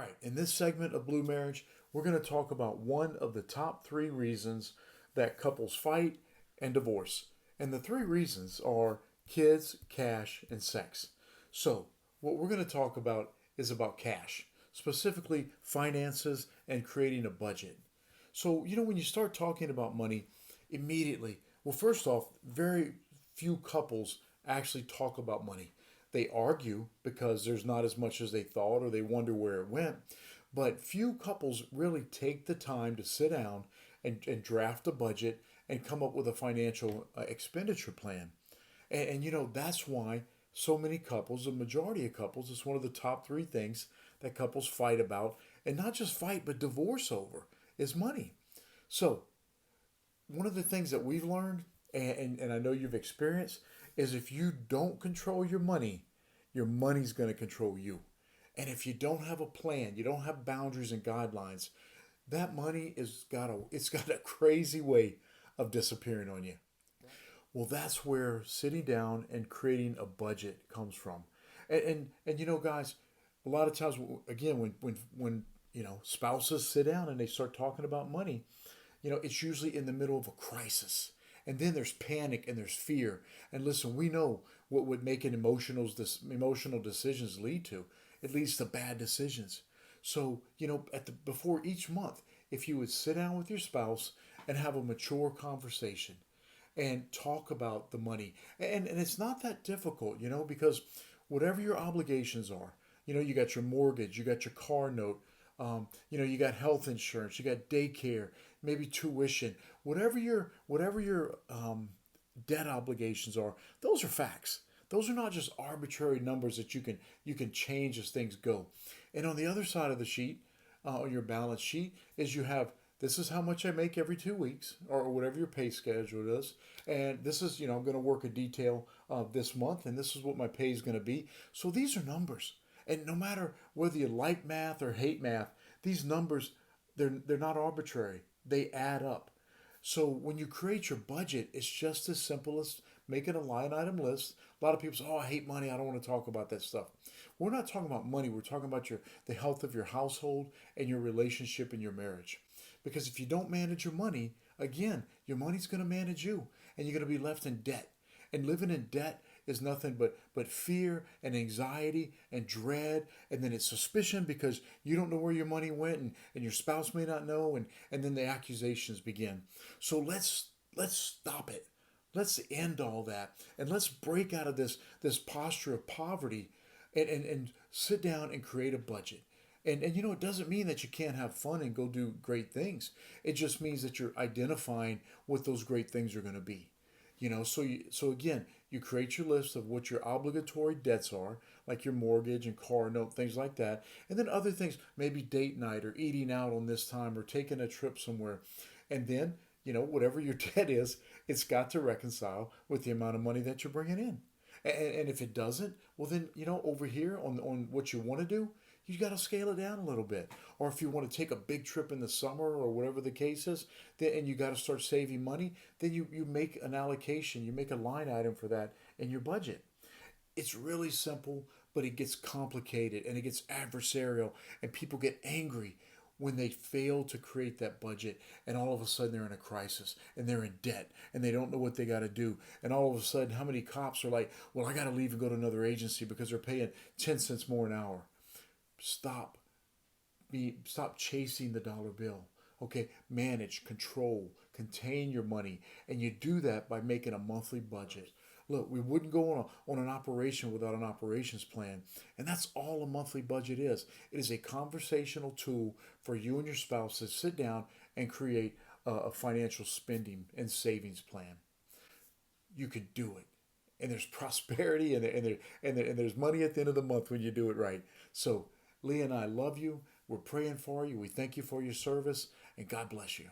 right, in this segment of Blue Marriage, we're going to talk about one of the top three reasons that couples fight and divorce. And the three reasons are kids, cash, and sex. So, what we're going to talk about is about cash, specifically finances and creating a budget. So, when you start talking about money, immediately, well, first off, very few couples actually talk about money. They argue because there's not as much as they thought or they wonder where it went. But few couples really take the time to sit down and draft a budget and come up with a financial expenditure plan. And that's why so many couples, the majority of couples, it's one of the top three things that couples fight about, and not just fight, but divorce over, is money. So, one of the things that we've learned, and I know you've experienced, is if you don't control your money's going to control you. And if you don't have a plan, you don't have boundaries and guidelines, that money it's got a crazy way of disappearing on you. Well, that's where sitting down and creating a budget comes from. And guys, a lot of times, again, when spouses sit down and they start talking about money, it's usually in the middle of a crisis. And then there's panic and there's fear. And listen, we know what would make an emotional decisions lead to. It leads to bad decisions. So, before each month, if you would sit down with your spouse and have a mature conversation and talk about the money. And it's not that difficult, because whatever your obligations are, you got your mortgage, you got your car note, you got health insurance, you got daycare, maybe tuition, whatever your debt obligations are. Those are facts. Those are not just arbitrary numbers that you can change as things go. And on the other side of the sheet, on your balance sheet, is you have this is how much I make every 2 weeks, or whatever your pay schedule is, and this is I'm going to work a detail this month, and this is what my pay is going to be. So these are numbers, and no matter whether you like math or hate math, these numbers they're not arbitrary. They add up. So when you create your budget, it's just as simple as making a line item list. A lot of people say, "Oh, I hate money. I don't want to talk about that stuff." We're not talking about money. We're talking about the health of your household and your relationship and your marriage. Because if you don't manage your money, again, your money's going to manage you, and you're going to be left in debt. And living in debt is nothing but fear and anxiety and dread, and then it's suspicion because you don't know where your money went, and your spouse may not know, and then the accusations begin. So let's stop it. Let's end all that, and let's break out of this posture of poverty, and sit down and create a budget. And it doesn't mean that you can't have fun and go do great things. It just means that you're identifying what those great things are going to be. So again, you create your list of what your obligatory debts are, like your mortgage and car note, things like that. And then other things, maybe date night or eating out on this time or taking a trip somewhere. And then, whatever your debt is, it's got to reconcile with the amount of money that you're bringing in. And if it doesn't, well then, over here on what you want to do, you got to scale it down a little bit. Or if you want to take a big trip in the summer or whatever the case is, then, and you got to start saving money, then you make an allocation, you make a line item for that in your budget. It's really simple, but it gets complicated and it gets adversarial, and people get angry when they fail to create that budget, and all of a sudden they're in a crisis and they're in debt and they don't know what they got to do, and all of a sudden how many cops are like, well, I got to leave and go to another agency because they're paying 10 cents more an hour. Stop chasing the dollar bill. Okay, manage, control, contain your money, and you do that by making a monthly budget. Look, we wouldn't go on an operation without an operations plan, and that's all a monthly budget is. It is a conversational tool for you and your spouse to sit down and create a financial spending and savings plan. You can do it, and there's prosperity, and there's money at the end of the month when you do it right. So, Leah and I love you. We're praying for you. We thank you for your service, and God bless you.